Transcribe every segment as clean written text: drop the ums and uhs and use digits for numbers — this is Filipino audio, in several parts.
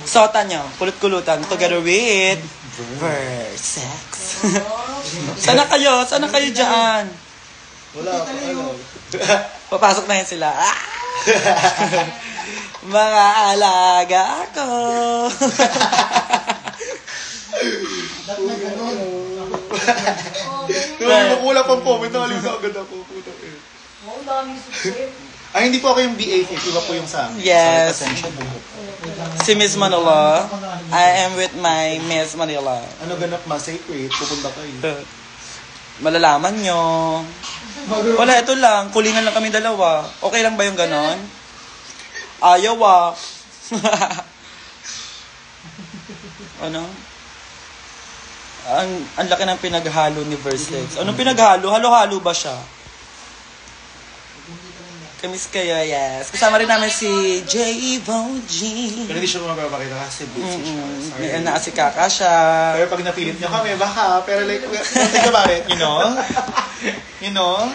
Sota nyo, kulot-kulutan, together with Versex. Sana kayo? Sana kayo dyan? Wala ako, alam. Papasok na yan sila. Ah! Mga alaga ako. Nakulang pang comment, nakaliw na agad ako. Oo, daming subscribe. Ay, hindi po ako yung BA5, iba po yung sa amin. Yes. Sorry, pasensya po. Si Miss Manila. I am with my Miss Manila. Ano ganap ma? Sacred, pupunta kayo. Malalaman nyo. Wala, ito lang. Kulingan lang kami dalawa. Okay lang ba yung ganon? Ayaw ah. Ano? Ang laki ng pinaghalo ni Versex. Anong pinaghalo? Halo-halo ba siya? Kamis kayo, yes. Kasama rin namin si J-Vo G. Pero hindi siya mapapakita kasi busy siya. Sorry. May si Kaka siya. Pero pag napilit niyo kami, baka. Pero like, think about it, you know? You know?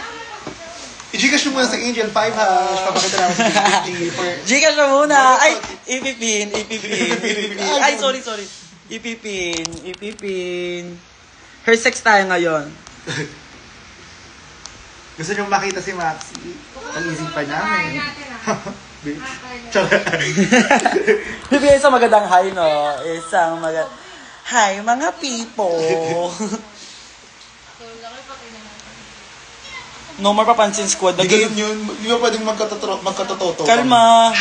I-Gcash mo muna sa Angel 5 hash. Papakita namin sa BT for... Gcash na muna. Ay, ipipin. Ay, sorry. Ipipin. Her sex tayo ngayon. Gusto niyo makita si Maxi? Ang isipan namin. Bibigay isang magandang hi, no? Isang magandang... Hi, mga people. No more papansin squad. Hindi ganun yun. Hindi ba pwedeng magkatototo? Kalma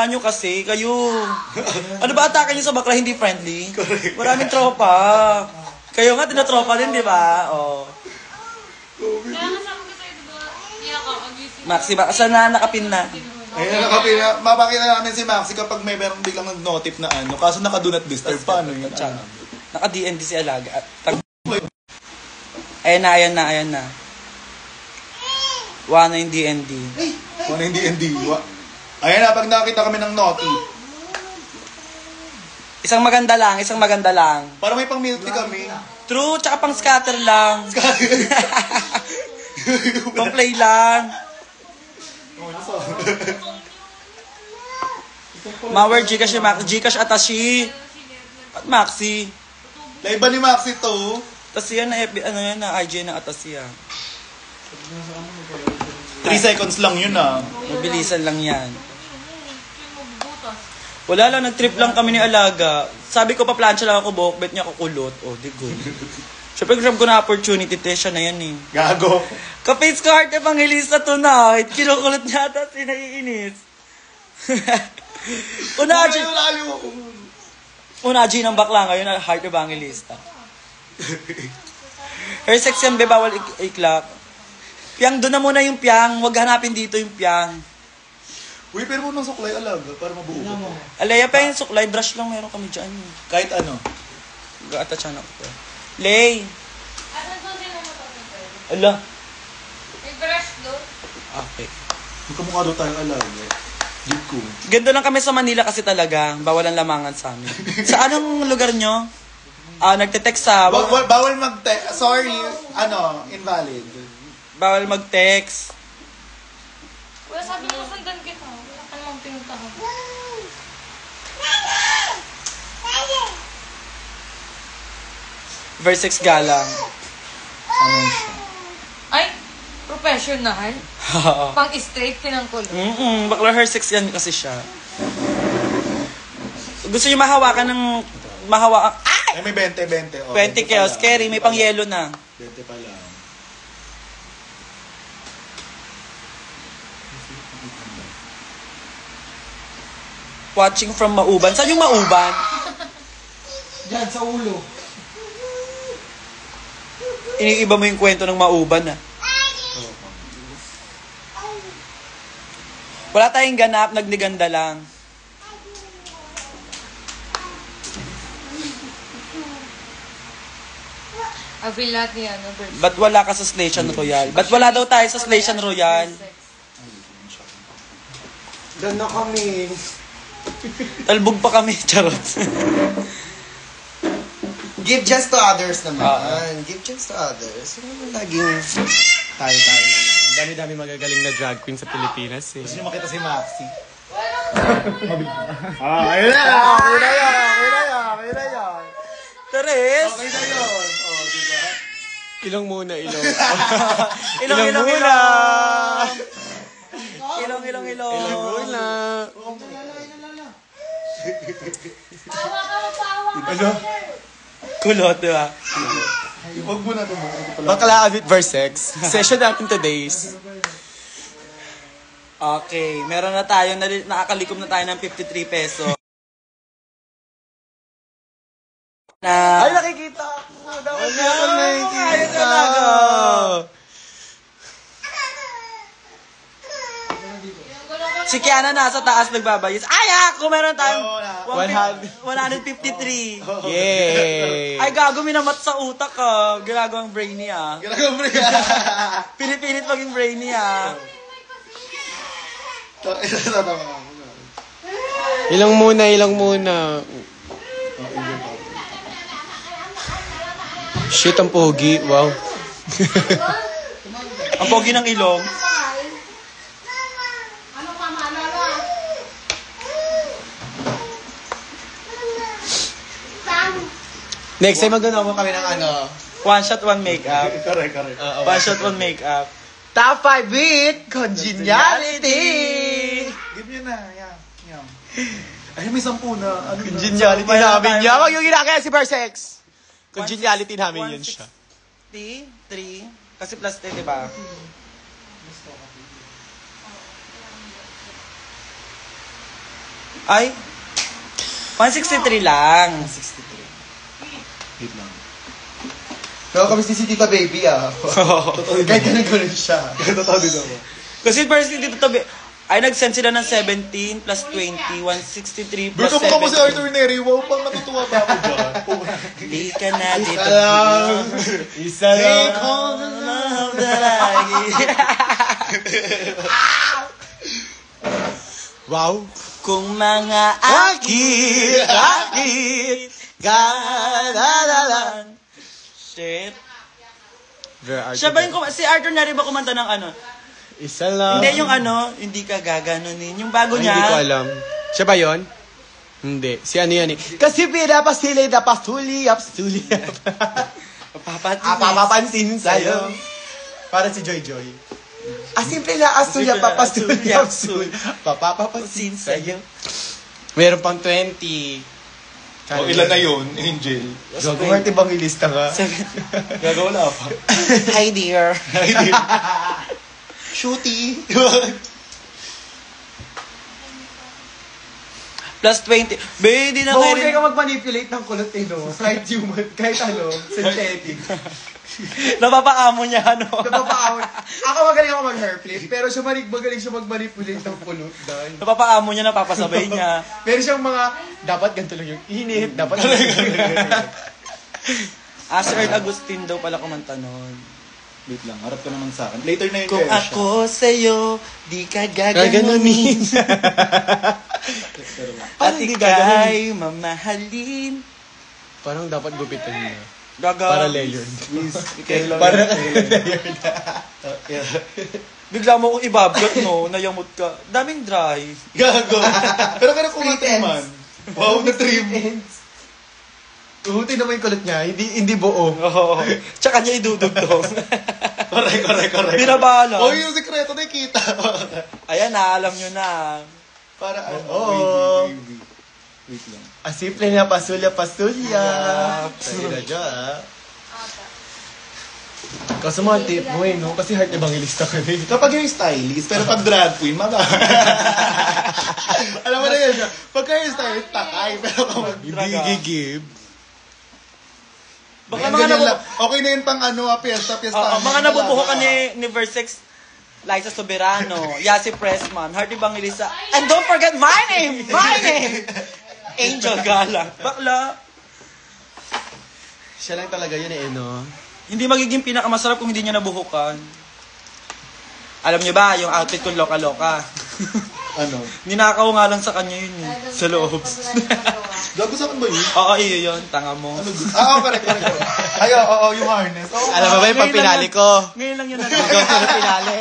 nyo kasi, kayo. Ano ba atake nyo sa bakla hindi friendly? Maraming tropa. Kayo nga, tinatropa din, di ba? Oh. Kaya kasama ko sa'yo, diba? Iyak ako, gising. Maxi, baka sana nakapin na. Ayun, nakapila. Mapakita namin si Maxi kapag may merong biglang nag-notif na ano. Kaso naka-do not disturb. Paano yun? Naka-DND si Alaga. Ayan na. Wala na yung DND. Kung ano yung D&D. Ayan na, pag nakakita kami ng naughty. Isang maganda lang. Para may pang milk tea kami. True, tsaka pang scatter lang. Pang play lang. Mawar, Gcash yung Maxi. Gcash Atashi. At Maxi. Laiba ni Maxi to. Tapos yan na FB, ano yan na IG na Atashi ah. 3 seconds lang yun ah. Mabilisan lang yan. Wala lang, nag-trip lang kami ni Alaga. Sabi ko, pa-plancha lang ako buhok, bet niya ako kulot. Oh, di good. Siyempre, grab ko na opportunity, Tesha na yan eh. Gago. Ka-face ko heart evangelista tonight. Kinukulot niya ata, sinaiinis. Una G ng bakla ngayon, heart evangelista. Her sex yan, be, bawal iklak. Piyang, doon na muna yung piyang. Huwag hanapin dito yung piyang. Uy, pero mo ng suklay Alaga para mabuo ko. Alaya pa yung suklay, brush lang meron kami dyan. Kahit ano. Gata-chan ako. Lay! Asan po sino mo ito? Ala. May brush doon. Okay. Magkamukha daw tayo Alaga. Deep ko. Ganda lang kami sa Manila kasi talaga. Bawal ang lamangan sa amin. Sa anong lugar nyo? Nagte-text sa... Bawal sorry, invalid. Bawal mag-text. Wala, sabi mo sundan kita. Wala ka namang pinuntahan. Versex galang. Ano siya? Ay, professional. Pang-straight pinangkulo. Bakla her sex yan kasi siya. Gusto niyo mahawakan ng... Ay, may 20. Oh, 20 chaos. Scary, may pang yelo na. 20 pa lang. Watching from Mauban. Saan yung Mauban? Diyan, sa ulo. Iniiba mo yung kwento ng Mauban, ah. Wala tayong ganap, nagniganda lang. Avail lahat ni Bird. Ba't wala ka sa Station Royal? Ba't wala daw tayo sa Station Royal? Doon na kami. Talbog pa kami, charot. Give just to others naman. Give just to others. Laging tayo na lang. Dami-dami magagaling na drag queen sa Pilipinas eh. Gusto niyo makita si Maxi? Ayun na! Okay na yan! Teres! Okay na yun! Oh, diba? Ilong muna, ilong. Ilong. Ilong Muna. Pawa ka, pawa ka. Ano? Kulot, di ba? Huwag mo na ito mo. Bakla with verse 6. Session natin today's. Okay, meron na tayo, nakakalikom na tayo ng 53 peso. Ay, Na, nakikita ako. Dapat Wala, ako ayun nakikita. talaga. si Kiana nasa taas nagbabayis. Ay, ako meron tayong Oo, 153. Yay! Ay, gago, minamat sa utak ka. Ginagawang brainy ah. Ginagawa mo rin. Pinipilit maging brainy ah. Ilong muna. Shit, ang pogi. Wow. Ang pogi ng ilong. Ano ka, maalala? Next time magano kami ng ano. One shot, one makeup. Correct. One shot, one makeup. Top 5 with congeniality. Give nyo na. Yan. Ay, may 10 na. Ano na? Congeniality namin niya. Wag yung ginakaya si Versex. Congeniality namin yun siya. 3. Kasi plus 10, di ba? Ay, 163 lang. Wait lang. Pero kami si Tita Baby Kahit ganun siya. Totoo din ako. Kasi first dito tabi, ay nag-send sila ng 17 plus 20, 163 plus Bro, kamukha mo si 70. Arthur Neri. Wow, pang natutuwa pa ako dyan. Di ka na dito. Isa lang. Love that I give. Wow. Kung mga akit, galalan. Shit. Siya ba yung si Arthur Neri ba kumanta ng ano? Isa lang. Hindi yung ano, hindi ka gaganunin. Yung bago Ay, niya. hindi ko alam. Siya ba yun? Hindi. Si ano yan eh. Kasi pida pasili da pastuliyap. Papapansin sa'yo. Para si Joy Joy. Simple na astulya papastuliyap. Papapansin sa'yo. Meron pang 20. O, ilan na yun, Angel? Gago, Marty bang ilista nga? Gagawa na pa. Hi dear. Shooty. Plus 20. Be, di na kayo Mahusay rin. ka mag-manipulate ng kulot eh, no? Kahit human, kahit ano, synthetic. Napapaamo niya, ano? Napapaawin. Ako magaling ako mag-hairplate, pero siya magaling siya mag-manipulate ng kulot dahil. Napapaamo niya, napapasabay niya. Meron siyang mga, dapat ganito lang yung init, dapat Si Earl Agustin daw pala kumanta nun. Wait lang, harap ka naman sa akin. Later na yun Kung kayo ako sa'yo, di ka gaganunin. At ika'y mamahalin. Parang dapat gupitan niya. Gaga. Para layered. Para Bigla mo akong ibablot, no? Nayamot ka. Daming dry. Gago. Pero kumanta naman. Wow, na-trim. Uhutin naman yung kulot niya, hindi buo. Oo. Tsaka niya idudugtong. Correct. Binabala. Oh, yung sekreto nakikita. Ayan na, alam nyo na. Para ano? Oo. Wait lang. Simple na pasulya. Sige na dyan, Kaso mga tip mo no? Kasi heart evangelista ka rin. Kapag yung stylist, pero pag drag queen, alam mo na yan siya. Pagka yung stylist, takay. Pero kapag Hindi gigib. Baka Ganyan mga nabu... lang. Okay na yun pang ano, piyesta. mga nabubuho ka ni Versex, Liza Soberano, Yasi Pressman, Heart Evangelista, and don't forget my name! Angel Galang. Bakla. Siya lang talaga yun eh, no? Hindi magiging pinakamasarap kung hindi niya nabuhukan. Alam niyo ba, yung outfit kong loka-loka. Ano? Ninakaw nga lang sa kanya yun eh. Sa loob. Gago sa akin ba yun? Oo, iyo yun. Tanga mo. Correct. Ay, oo, yung harness. Alam mo ba yung pang pinali ko? Ngayon lang yun. Ikaw ko na pinali.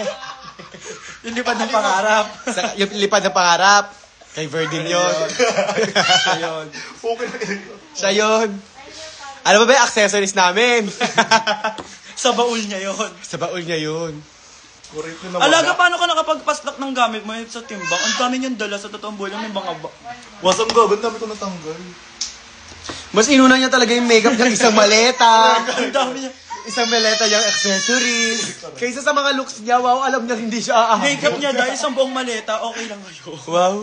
Yung lipad ng pangarap. Yung lipad ng pangarap. Kay Verdin yun. Ayun. Okay na yun. Siya yun. Ano ba yung accessories namin? Sa baul niya yon. Sa baul niya yun. Correct na nawala. Alaga, paano ka nakapagpaslak ng gamit mo sa timbang? Ang dami niyang dala sa totoong buhay lang, may mga Wasang gagan, dami ko natanggal. Mas inuna niya talaga yung makeup niya, isang maleta. Ang dami niya. Isang maleta niyang accessories. Kaysa sa mga looks niya, wow, alam niya hindi siya aahon. Makeup niya dahil isang buong maleta, okay lang ngayon. Wow.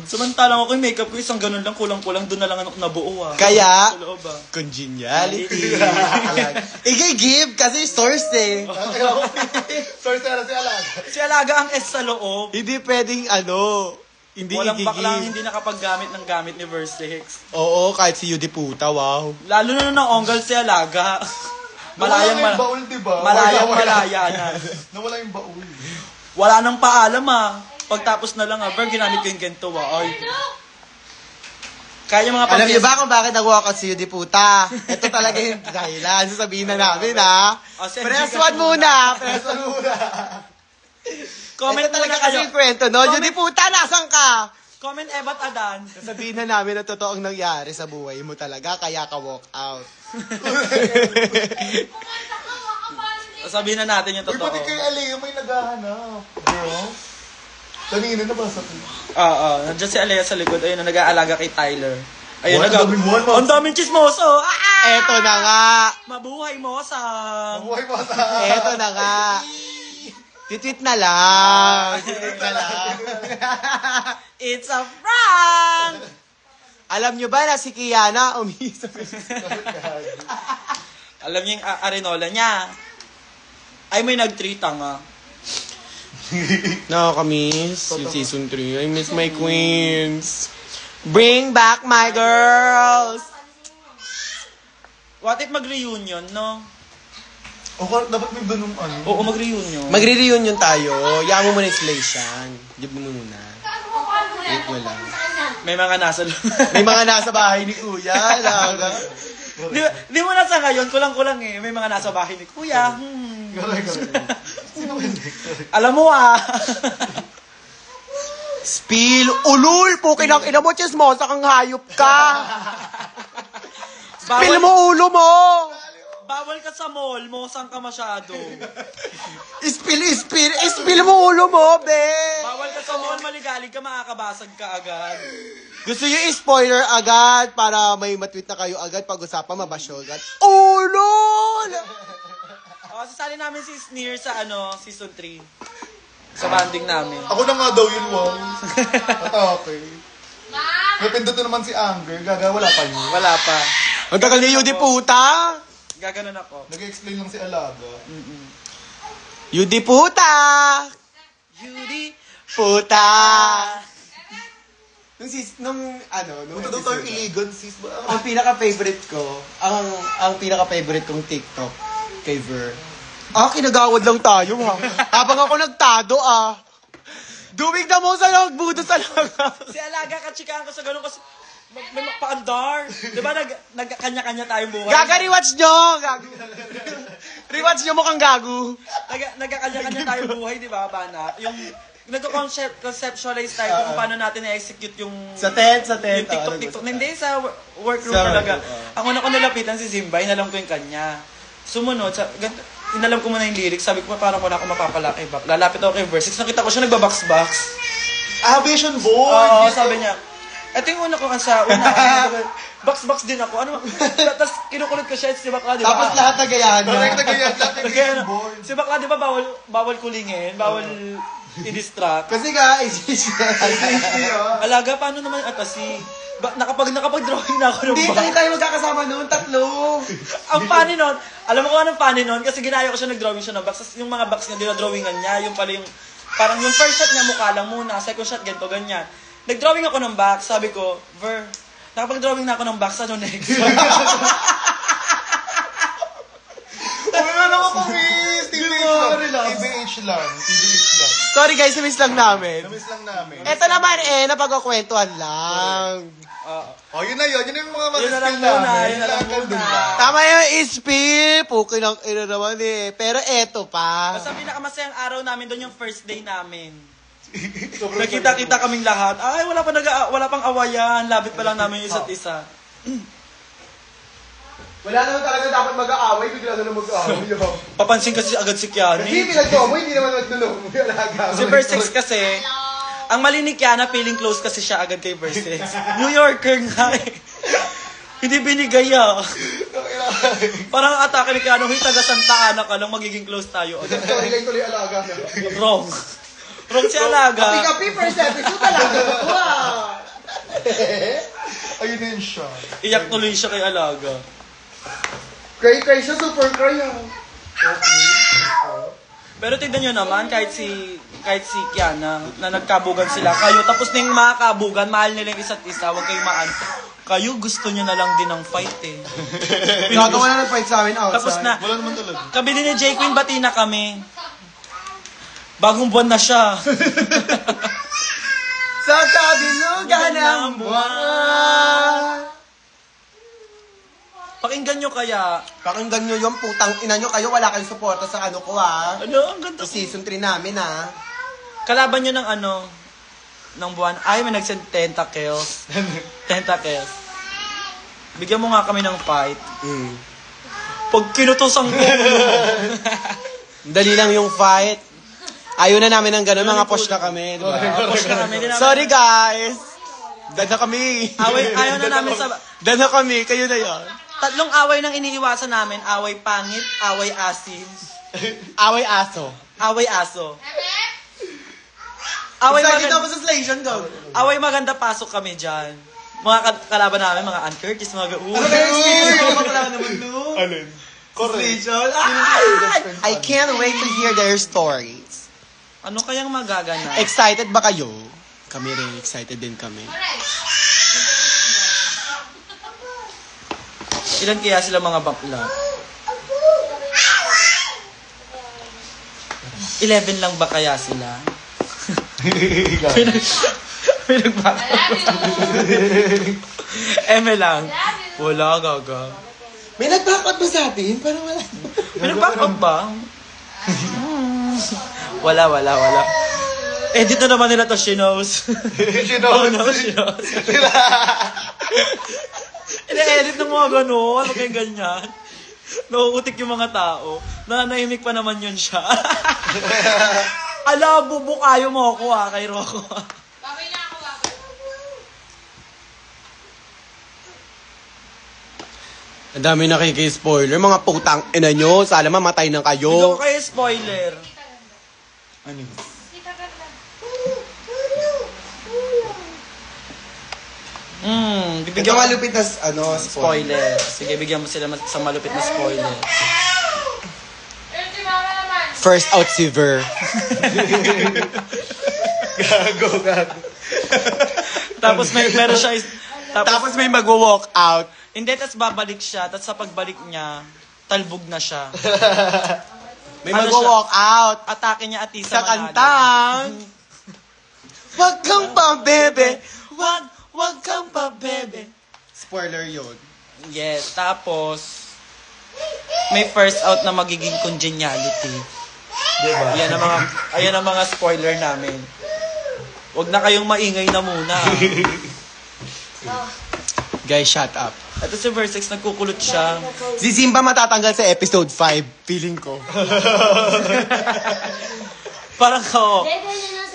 Samantalang ako yung makeup ko, isang ganun lang, kulang-kulang, doon na lang ako nabuo ah. Kaya, Sa loob ah. congeniality. I-give kasi source eh. Sorry, Sarah, si Alaga. Si Alaga ang S sa loob. Hindi pwedeng hindi Walang baklang i-give. hindi nakapaggamit ng gamit ni Versex. Oo, kahit si Yudi puta, wow. Lalo na nung onggal si Alaga. Malayang Nawala yung baul, diba? malaya na. Nawala yung baul. Wala nang paalam ah. Pagtapos na lang ah, Ver, ginamit ko yung ganito ah. Ay. Kaya yung mga Alam niyo ba kung bakit nag-walkout si Yudi puta? Ito talaga yung dahilan. Sasabihin na namin ha. si Press MG one muna. Press one muna. Comment Ito talaga muna kasi kayo. yung kwento, no? Yudi puta, nasan ka? Comment Ebat Adan. Sabihin na namin na totoong nangyari sa buhay mo talaga, kaya ka walk out. Sabihin na natin yung Uy, totoo. pati kay Alea may naghahanap. Bro? Kanina na ba sa Oo, nandiyan si Alea sa likod. Ayun, nag-aalaga kay Tyler. Ayun, Ang daming one, Ang daming chismoso. Ah! Eto na nga. Mabuhay mo sa... Buhay mo sa... Eto na nga. Titweet na lang. Titweet na lang. It's a prank! Alam nyo ba na si Kiana umiisa? Alam niyo yung arenola niya. Ay, may nag-treat nga. Nakakamiss yung season 3. I miss my queens. Bring back my girls. What if mag-reunion, no? O, dapat may ganung ano. Oo, mag-reunion. Magre-reunion tayo. Yaman mo muna yung Slation. Dib mo muna. Wait mo lang. May mga nasa May mga nasa bahay ni Kuya. Alaga. di mo na sa ngayon, kulang-kulang eh. May mga nasa bahay ni Kuya. Correct. Alam mo ah. Spill. Ulul! Pukin ang ina mo, chismosa kang hayop ka. Spill mo ulo mo. Bawal ka sa mall, mosang ka masyado. Spill mo ulo mo, be. Bawal ka sa mall, maligalig ka, makakabasag ka agad. Gusto nyo i-spoiler agad para may matweet na kayo agad pag-usapan, mabasyo agad. Ulol! Sasali namin si Sneer sa season 3. Sa banding namin. Ako na nga daw yun, wow. Okay. Napindot na naman si Anger. Gaga, wala pa yun. Wala pa. Ang tagal ni Yudi puta. Gaganon ako. Nag-explain lang si Alaga. Yudi puta. Yudi. Puta. Nung Punta daw tayo iligan, sis. ang pinaka-favorite ko, ang pinaka-favorite kong TikTok kay Ver. Kinagawad lang tayo ha. Habang ako nagtado Duwig na mo sa nagbudo sa laga. Si Alaga, katsikaan ko sa ganun kasi may paandar. Di ba nagkanya-kanya tayong buhay? Gaga, rewatch nyo! Rewatch nyo mukhang gago. Nagkakanya-kanya tayong buhay, di ba, Bana? Yung nagko-conceptualize tayo kung paano natin i-execute yung... Sa tent. Yung TikTok. Hindi, sa workroom talaga. Ang una ko nilapitan si Zimba, inalam ko yung kanya. Sumunod, inalam ko muna yung lyrics, sabi ko, parang wala akong mapapalaki back. Lalapit ako kay Versex, nakita ko siya nagbabox-box. Vision board! Oo, sabi niya. Ito yung una ko sa una. Box-box din ako. Tapos kinukulit ko siya, si Bakla, di ba? Tapos lahat nagayahan niya. Correct na ganyan. Lahat ng vision Nagaya- board. Si Bakla, di ba, bawal kulingin, bawal i-distract. Kasi nga, Alaga, paano naman nakapag-drawing na ako ng hindi tayo magkakasama noon, tatlo. Ang funny nun, alam mo kung anong funny nun? Kasi ginaya ko siya, nag-drawing siya ng box. Tapos yung mga box niya, dinadrawingan niya. Yung pala yung, parang yung first shot niya mukha lang muna. Second shot, ganito, ganyan. Nag-drawing ako ng box. Sabi ko, Ver, nakapag-drawing na ako ng box. Ano next? Wala naman ako, miss! TBH lang. Sorry guys, miss lang namin. Namiss lang namin. Ito naman napagkakwentuhan lang. Oh, yun na yun. Yun yung mga Yun na lang masispil muna, namin. yun na lang muna. Tama yung ispil. Pukin ang ina naman eh. Pero eto pa. Basta pinakamasayang araw namin doon yung first day namin. Nakita-kita kaming lahat. Ay, wala pang awayan. Labit pa lang namin yung isa't isa. Wala naman talaga dapat mag-aaway, bigla na mag-aaway. Papansin kasi agad si Kiani. Hindi, pinag-tomo, hindi naman nagtulong. Si Versex kasi, ang mali ni Kiana, feeling close kasi siya agad kay Versex. New Yorker nga eh. Hindi binigay ah. Parang atake ni Kiana, huy, taga Santa Ana ka lang, magiging close tayo. Tuloy alaga na. Wrong. Wrong si Alaga. Kapi-kapi first episode talaga. Wow! Ayun na yun siya. Iyak tuloy siya kay Alaga. Cray-cray siya, super cray ah. Pero tignan nyo naman, kahit si Kiana, na nagkabugan sila, kayo, tapos na yung mga kabugan, mahal nila yung isa't isa, huwag kayong maan. Kayo, gusto nyo na lang din ng fight eh. Gagawa na ng fight sa amin outside. Tapos na, Wala naman talaga. kabili ni J. Queen, bati na kami. Bagong buwan na siya. Sa kabilugan ng buwan. Pakinggan nyo kaya. Pakinggan nyo yung putang ina nyo. Kayo wala kayong suporta sa ano ko ah. Ano, ang ganda. Sa season 3 namin ah. Kalaban nyo ng ano, ng buwan. Ay, may nagsend tentacles. Tentacles. Bigyan mo nga kami ng fight. Pag kinutusan ko. Dali lang yung fight. Ayaw na namin ng gano'n, mga push na kami, di ba? Push na kami. Sorry guys! Dad na kami. Ayaw na namin sa... Dad na kami, kayo na yan. Tatlong away nang iniiwasan namin. Away pangit, away asim, Away aso. away aso. Away Excited maganda, ako sa station daw. away maganda pasok kami dyan. Mga kalaban namin, mga Ann Curtis, mga Ano ba yung experience ko? Wala naman no? Alin? Station. I can't wait to hear their stories. Ano kayang magaganap? Excited ba kayo? Kami rin, excited din kami. Ilan kaya sila mga bakla? 11 lang ba kaya sila? May nagbaka. Eme lang. Wala, gaga. May nag-back ba sa atin? Parang wala. May nag-back ba? Wala. Edit na naman nila to, she knows. She Oh, knows. no, she knows. Ina-edit ng mga gano'n. Ano kayong ganyan? Nauutik yung mga tao. Nanahimik pa naman yun siya. Ala, bubukayo mo ako kay Rocco. Babay na ako, babay. Ang dami nakiki-spoiler. Mga putang ina nyo. Sana mamatay na Ikaw kayo. kayo spoiler. Ano? Kita ganda. Ito Bibigyan ko malupit na spoiler. Sige, bigyan mo sila sa malupit na spoiler. Eh, si mama naman. First out si Ver. Gago. Tapos meron siya Tapos may mag-walk out. hindi, tapos babalik siya. Tapos sa pagbalik niya, talbog na siya. May Ano mag-walk out. Atake niya Atisa Sa Manalo. kantang. Wag kang pabebe. Wag kang pabebe. Spoiler yun. Yes, tapos may first out na magiging congeniality. Diba? Ayan ang mga spoiler namin. Huwag na kayong maingay na muna. Guys, shut up. Ito si Versex, nagkukulot siya. Si Simba matatanggal sa episode 5. Feeling ko. Parang ako,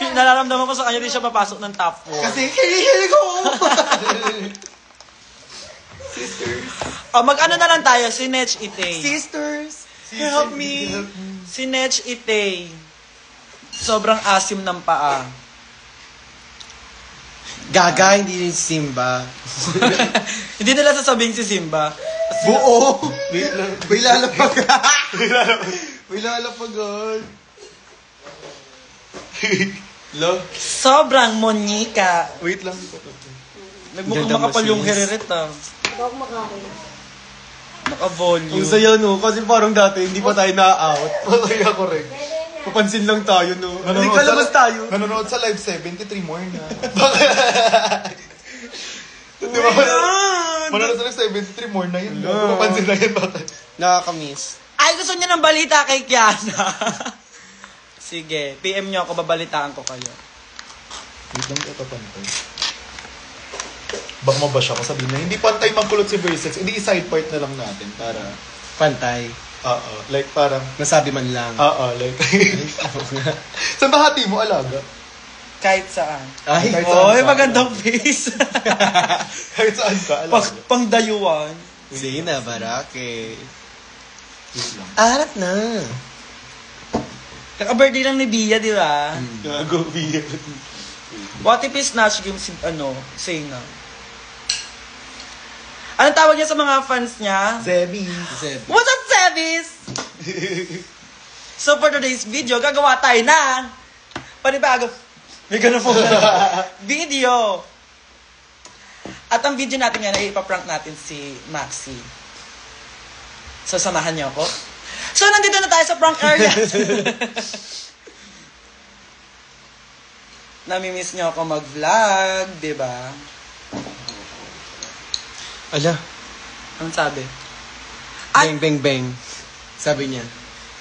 nararamdaman ko sa kanya din siya papasok ng top 4. Kasi kinikilig ko. Mag-ano na lang tayo, si Nech Itay. Sisters, help me. Si Nech Itay. Sobrang asim ng paa. Gaga, hindi ni Simba. Hindi nila sasabihin si Simba. Buo. May lalapag. May lalapagod. Lo? Sobrang monika. Wait lang. Nagmukhang Ganda mo, makapal yung sis. heririt ah. Huwag makain. Naka-volume. Ang saya no, kasi parang dati hindi pa tayo na-out. Patay ako rin. Papansin lang tayo no. Hindi ka labas tayo. Nanonood sa live 73 more na. Di ba? Manonood sa live 73 more na yun. Mapansin na yun. Bakit? Nakakamiss. Ay, gusto niya ng balita kay Kiana. Sige, PM niyo ako, babalitaan ko kayo. Wait lang, ito pantay. Baka mabash ako, sabihin na, hindi pantay magkulot si Versex, hindi i-side part na lang natin para, Pantay. like parang, Masabi man lang. like, saan ba hati mo, alaga? Kahit saan. Ay, Kahit saan Oy, ka. magandang face. Kahit saan ka, alaga. Pangdayuan. Sige na, Barake. Wait lang. Arap na. Kaka-birthday lang ni Bia, di ba? Gago, Bia. What if snatch game si, Sena? Anong tawag niya sa mga fans niya? Zemi. What's up, Sevis? So for today's video, gagawa tayo ng panibago. May ganun po. Video. At ang video natin yan ay ipaprank natin si Maxi. So samahan niyo ako. So nandito na tayo sa prank area. Namimiss niyo ako mag-vlog, di ba? Ala, Anong sabi? bang, bang, bang. Sabi niya,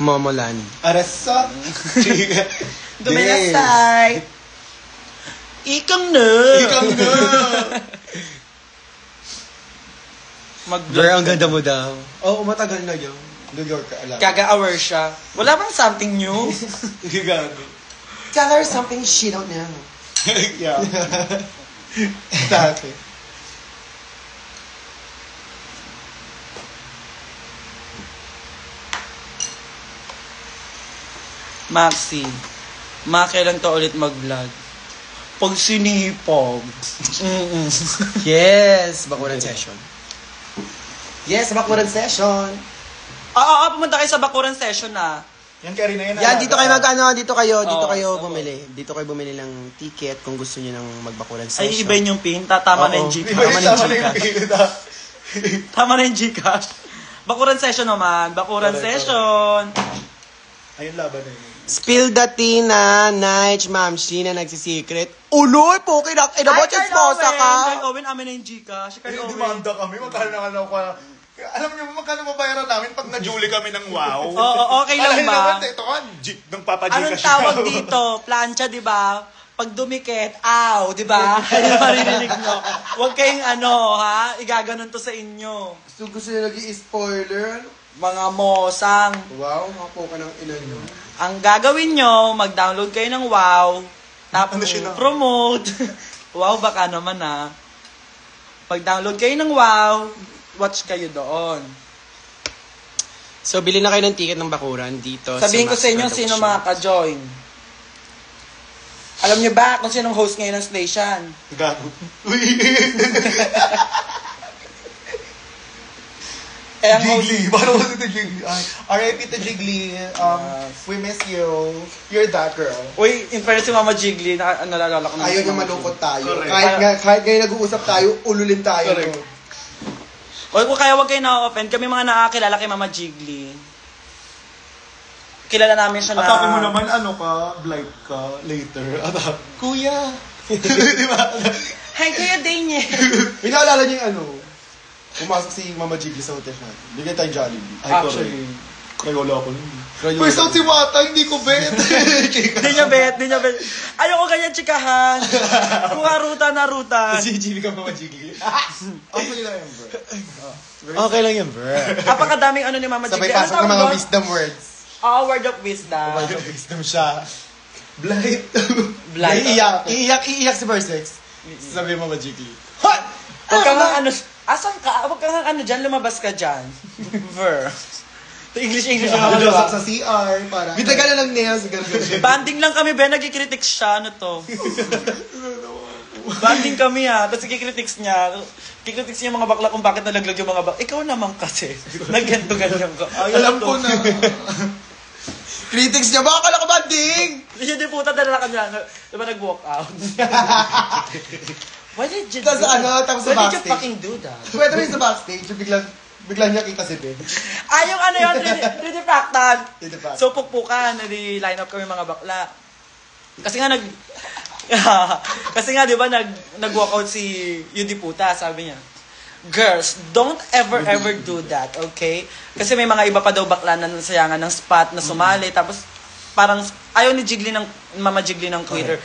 Momolani. Arasa. Duminasay. Ikang na. Ikaw na. Girl, ang ganda mo daw. Oo, matagal na yun. New York ka, alam. Kaga-aware siya. Wala bang something new? Gago. Tell her something she don't know. Yeah. Dati. Maxi, makailan ka ulit mag-vlog? Pag sinipag. Yes, bakuran session. Yes, bakuran session. Pumunta kayo sa Bakuran session na. Yan kaya rin na yan. Yan, dito kayo dito kayo Oo, bumili. Dito kayo bumili ng ticket kung gusto niyo ng magbakuran session. Ay, iba yung pin. Tama na yung Di Gcash. ba yung Tama na yung tama na yung Gcash. pilit, ah? Tama na yung Gcash. Bakuran session naman. Bakuran Correct, session. Ayun, laban na yun. Spill the tea na, Nige, Ma'am Sheena nagsisikret. Uloy, po, kinabot yung sposa ka. Kay Owen, amin na yung Gcash. Kay Ay, Owen. demanda kami. Magkano na ako. Alam niyo, magkano mabayaran namin pag na-julie kami ng wow? Oo, okay lang Alay ba? naman, ito ka, nang papajikas Anong tawag dito? Plancha, di ba? Pag dumikit, aw, di ba? Ayun maririnig nyo. Huwag kayong igaganon to sa inyo. Gusto nyo nag-i-spoiler? Mga mosang. Wow, mga po ka ng ina nyo. Ang gagawin nyo, mag-download kayo ng WoW, tapos Ano siya na? promote. Wow, baka naman Pag-download kayo ng WoW, watch kayo doon. So, bili na kayo ng ticket ng bakuran dito. Sabihin ko Max sa inyo Production. sino makaka-join. Alam nyo ba kung sinong host ngayon ng station? Gago. Uy. Ang host, Jiggly. Parang kasi ito Jiggly. R.I.P. to Jiggly. We miss you. You're that girl. uy, in fairness si Mama Jiggly, nalalala ko na. Ayaw si niya Mama malungkot tayo. Correct. Kahit ngayon nag-uusap tayo, ululin tayo. Correct. Jiggly. Uy, kung kaya huwag kayo na-offend, kami mga nakakilala kay Mama Jiggly. Kilala namin siya na... Atake mo naman, blight ka later. Kuya. Di ba? Hi, Kuya Dane. Pinaalala niyo yung pumasok si Mama Jiggly sa hotel natin. Bigyan tayong Jollibee. Actually. Kaya wala ako nun. Crayola. First out si Wata, hindi ko bet. Hindi niya bet. Ayoko ganyan chikahan. Kung harutan. Si Jiggly ka Mama Jiggly. Okay lang yan, bro. Okay lang yan, bro. Apakadaming ni Mama Sabay Jiggly. pasok ng mga wisdom words. Word of wisdom. Word of wisdom siya. Blight. Blight. Iiyak si Versex. Sabi mo Mama Jiggly. Hot! Huwag kang asan ka? Huwag kang dyan, lumabas ka dyan. Ver. English yung mga Pasok diba? sa CR para... Bitaga na ng nails. Ganun. Banding lang kami, Ben. Nagkikritics siya. Ano to? Banding kami Tapos kikritics niya. Kikritics niya yung mga bakla kung bakit nalaglag yung mga bakla. Ikaw naman kasi. Nagganto-ganyan ka. Alam ko na. Critics niya, baka kala ka banding! Hindi di puta, dala ka niya. Diba nag-walk out? Why did you Tapos do that? tapos sa Why did you backstage. fucking do that? Pwede rin sa backstage, yung biglang niya kita si Ben. Yung 3D fractal. 3D fractal. So, pukpukan, line up kami mga bakla. Kasi nga kasi nga, di ba, nag-walk out si Yudi Puta, sabi niya, girls, don't ever do that, okay? Kasi may mga iba pa daw bakla na nasayangan ng spot na sumali, tapos parang ayaw ni Jiggly Mama Jiggly ng Twitter.